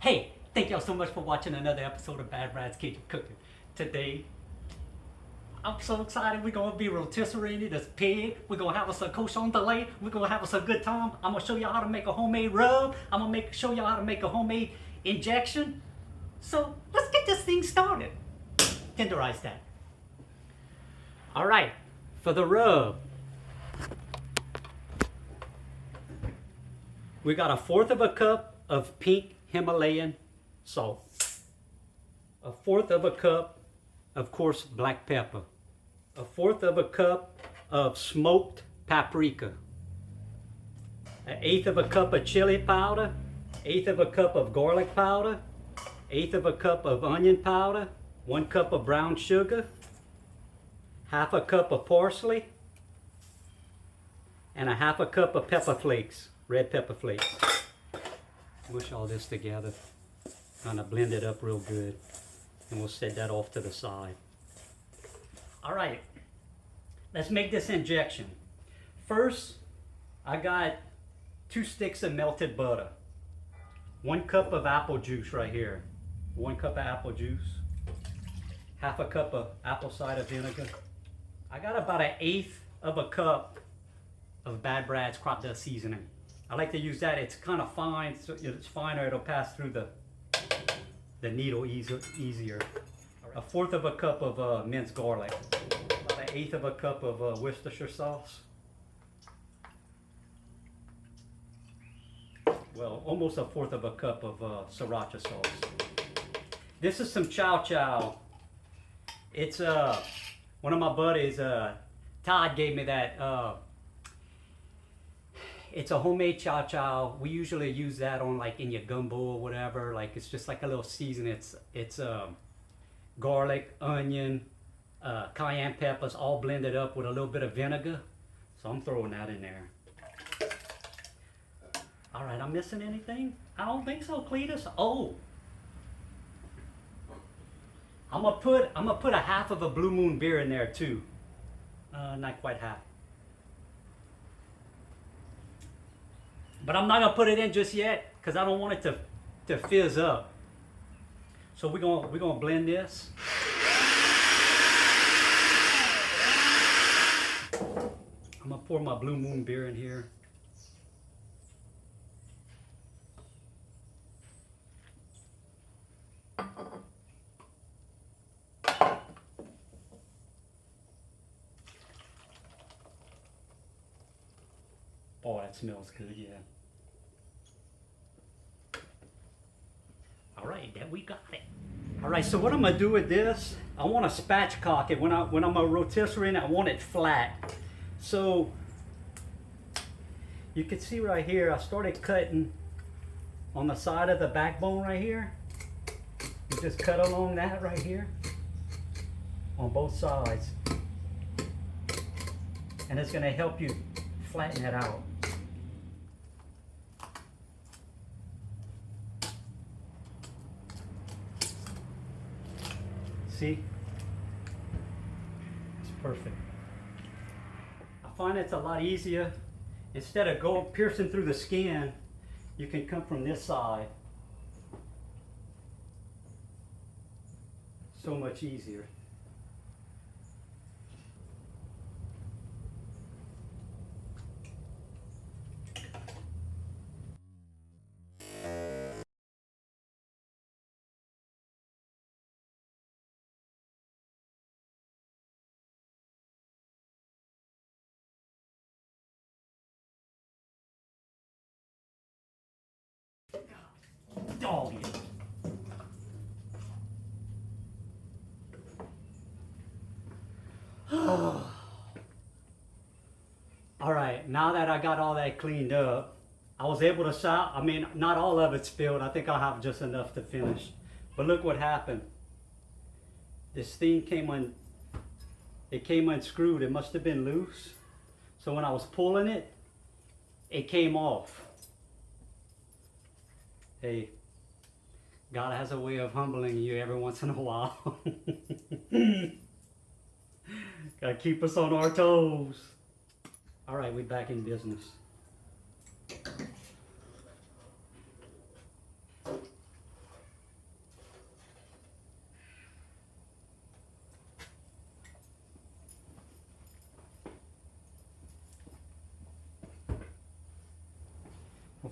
Hey, thank y'all so much for watching another episode of Bad Brad's Cajun Cooking. Today, I'm so excited. We're gonna be rotisserie this pig. We're gonna have us a Cochon lait. We're gonna have us a good time. I'm gonna show y'all how to make a homemade rub. I'm gonna show y'all how to make a homemade injection. So let's get this thing started. Tenderize that. All right, for the rub, we got 1/4 of a cup of pink Himalayan salt, 1/4 of a cup of course black pepper, 1/4 of a cup of smoked paprika, 1/8 of a cup of chili powder, 1/8 of a cup of garlic powder, 1/8 of a cup of onion powder, 1 cup of brown sugar, 1/2 cup of parsley, and 1/2 cup of pepper flakes, red pepper flakes. Mush all this together, kind of blend it up real good, and we'll set that off to the side. All right, let's make this injection. First, I got 2 sticks of melted butter, 1 cup of apple juice right here, 1 cup of apple juice, 1/2 cup of apple cider vinegar. I got about 1/8 of a cup of Bad Brad's crop dust seasoning. I like to use that. It's kind of fine, so it's finer. It'll pass through the needle easier. 1/4 of a cup of minced garlic. About 1/8 of a cup of Worcestershire sauce. Well, almost 1/4 of a cup of sriracha sauce. This is some chow chow. It's one of my buddies, Todd, gave me that. It's a homemade chow chow. We usually use that on like in your gumbo or whatever. Like it's just like a little season. It's garlic, onion, cayenne peppers, all blended up with a little bit of vinegar. So I'm throwing that in there. All right, I'm missing anything? I don't think so, Cletus. Oh, I'm gonna put 1/2 of a Blue Moon beer in there too. Not quite half. But I'm not gonna put it in just yet because I don't want it to fizz up. So we're gonna blend this. I'm gonna pour my Blue Moon beer in here. Oh, that smells good, yeah. All right, then we got it. All right, so what I'm gonna do with this, I want to spatchcock it. When I'm a rotisserie, I want it flat. So you can see right here, I started cutting on the side of the backbone right here. You just cut along that right here on both sides. And it's gonna help you flatten it out. See? It's perfect. I find it's a lot easier. Instead of piercing through the skin, you can come from this side. So much easier. Oh, yeah. All right, now that I got all that cleaned up, I was able to I mean, not all of it spilled. I think I'll have just enough to finish. But look what happened. This thing it came unscrewed. It must have been loose. So when I was pulling it, it came off. Hey, God has a way of humbling you every once in a while. Gotta keep us on our toes. All right, we're back in business.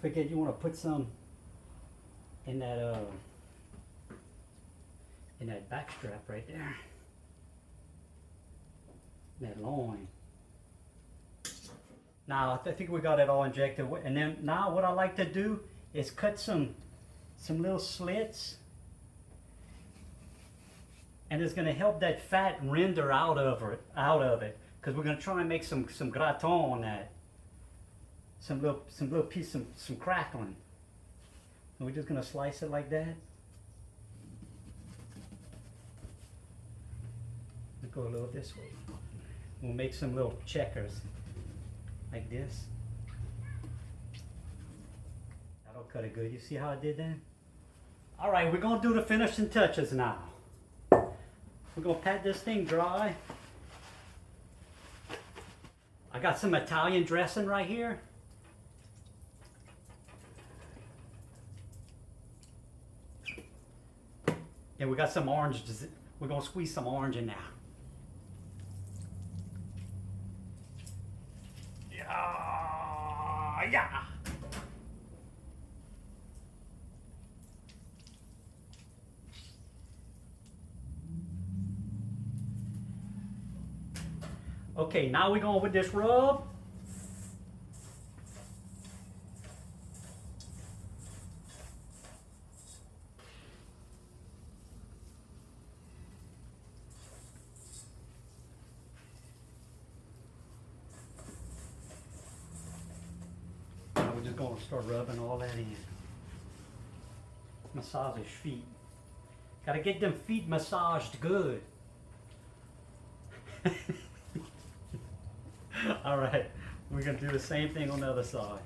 Don't forget you want to put some in that back strap right there. That loin. Now I think we got it all injected, and then now what I like to do is cut some little slits, and it's going to help that fat render out of it, because we're going to try and make some gratin on that. Some little piece, some crackling. And we're just going to slice it like that. We'll go a little this way. We'll make some little checkers like this. That'll cut it good. You see how I did that? All right, we're going to do the finishing touches now. We're going to pat this thing dry. I got some Italian dressing right here. And we got some orange. We're going to squeeze some orange in there. Yeah. Okay, now we're going with this rub. Now we're just going to start rubbing all that in. Massage his feet. Got to get them feet massaged good. All right, we're going to do the same thing on the other side.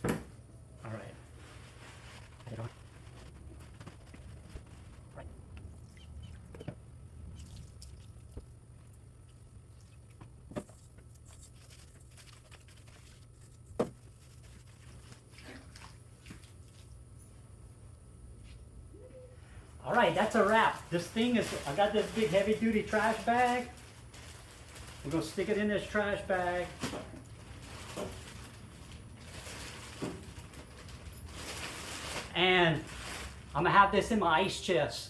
All right. All right, that's a wrap. This thing is, I got this big heavy duty trash bag. We're gonna stick it in this trash bag. And I'm gonna have this in my ice chest.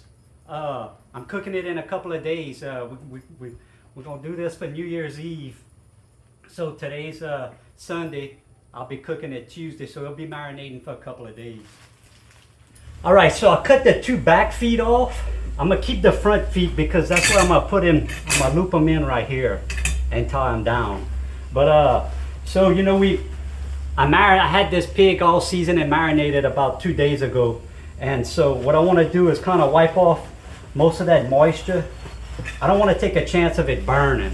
I'm cooking it in a couple of days. We're gonna do this for New Year's Eve. So today's Sunday. I'll be cooking it Tuesday, so it'll be marinating for a couple of days. All right, so I cut the two back feet off. I'm gonna keep the front feet because that's where I'm gonna put in. I'm gonna loop them in right here and tie them down. But so you know, I had this pig all seasoned and marinated about 2 days ago, and so what I want to do is kind of wipe off most of that moisture. I don't want to take a chance of it burning,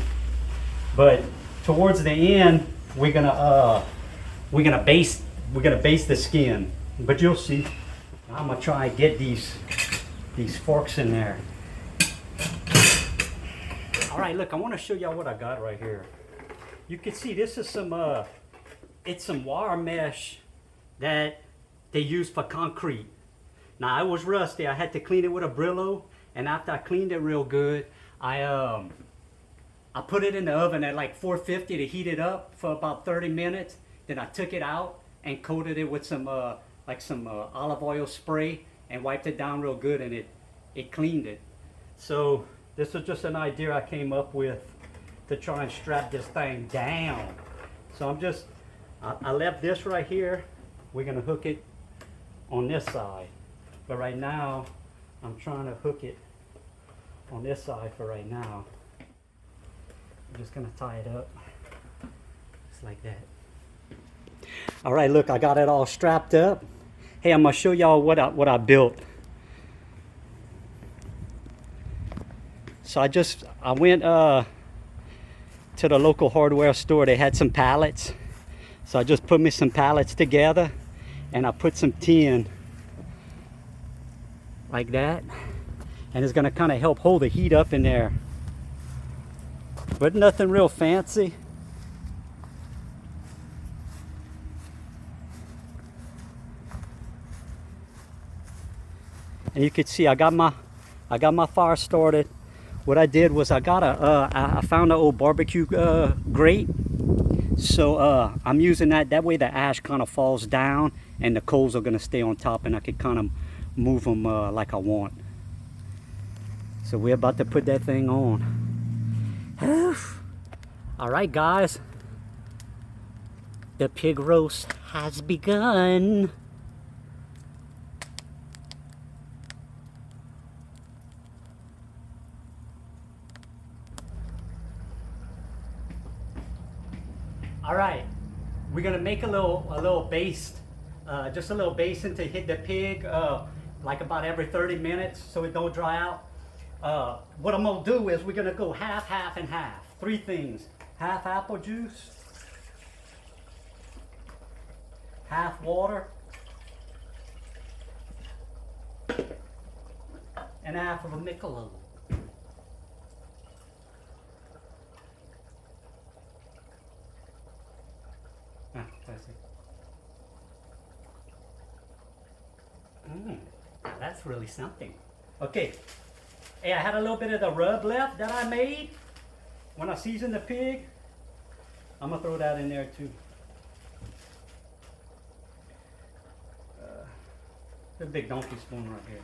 but towards the end we're gonna baste the skin. But you'll see. I'm gonna try and get these forks in there. All right, look, I want to show y'all what I got right here. You can see this is it's some wire mesh that they use for concrete. Now it was rusty. I had to clean it with a Brillo, and after I cleaned it real good, I put it in the oven at like 450 to heat it up for about 30 minutes. Then I took it out and coated it with some olive oil spray and wiped it down real good, and it cleaned it. So this was just an idea I came up with to try and strap this thing down. So I left this right here. We're gonna hook it on this side, but right now I'm trying to hook it on this side for right now. I'm just gonna tie it up just like that. All right, look, I got it all strapped up. Hey, I'm gonna show y'all what I built. So I went to the local hardware store. They had some pallets. So I just put me some pallets together, and I put some tin like that, and it's gonna kind of help hold the heat up in there. But nothing real fancy. And you can see I got my fire started. What I did was I found an old barbecue grate, So I'm using that way the ash kind of falls down and the coals are gonna stay on top, and I can kind of move them like I want. So we're about to put that thing on. All right, guys, the pig roast has begun. All right, we're gonna make a little baste, just a little basin to hit the pig, like about every 30 minutes, so it don't dry out. What I'm gonna do is we're gonna go half, half, and half. 3 things: half apple juice, half water, and half of a Michelob. That's really something. Okay. Hey, I had a little bit of the rub left that I made when I seasoned the pig. I'm gonna throw that in there too. The big donkey spoon right here.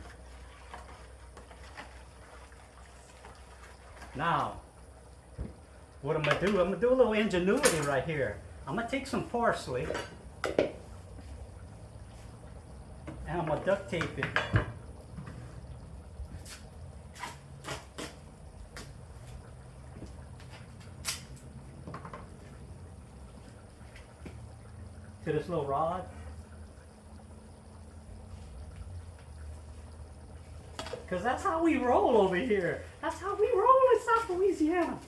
Now, what I'm gonna do a little ingenuity right here. I'm gonna take some parsley and I'm gonna duct tape it. To this little rod. Because that's how we roll over here. That's how we roll in South Louisiana.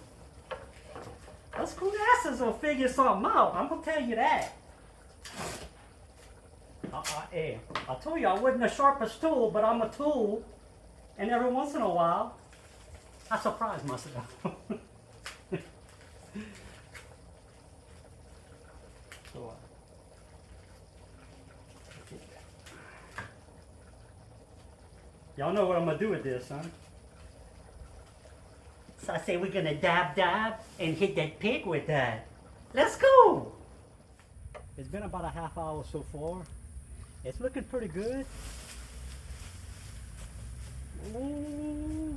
Us Cougars will figure something out. I'm going to tell you that. Hey, I told you I wasn't the sharpest tool, but I'm a tool. And every once in a while, I surprise myself. So, y'all know what I'm gonna do with this, huh? So I say we're gonna dab and hit that pig with that. Let's go! It's been about a half hour so far. It's looking pretty good. Ooh.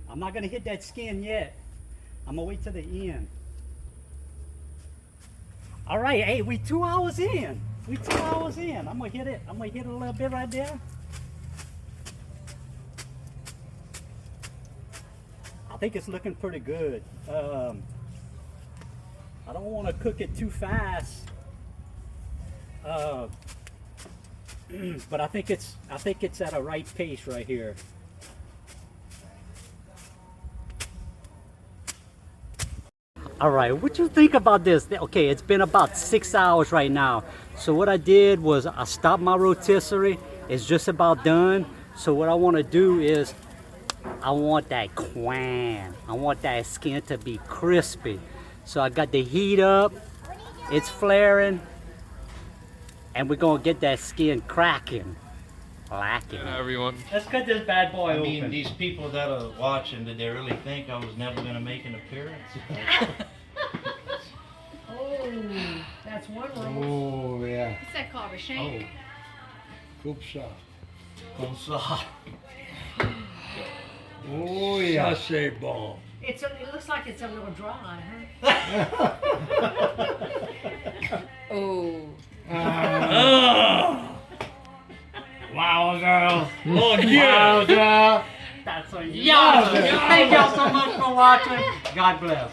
I'm not gonna hit that skin yet. I'm gonna wait till the end. All right, hey, we 2 hours in. We 2 hours in. I'm gonna hit it. I'm gonna hit it a little bit right there. I think it's looking pretty good. I don't want to cook it too fast, but I think it's at a right pace right here. All right, what you think about this? Okay, it's been about 6 hours right now. So what I did was I stopped my rotisserie. It's just about done. So what I want to do is I want that quang. I want that skin to be crispy. So I got the heat up. It's flaring. And we're going to get that skin cracking. Lacking. Everyone. Let's cut this bad boy open. I mean, these people that are watching, did they really think I was never going to make an appearance? Oh, that's one roll. Oh, yeah. What's that called? A shank? Comme ça. Comme ça. Oh, yeah. Ça, c'est bon. It looks like it's a little dry, huh? Oh. Wow, girl. Oh, yeah. Wow, That's a yeah. Thank y'all so much for watching. God bless.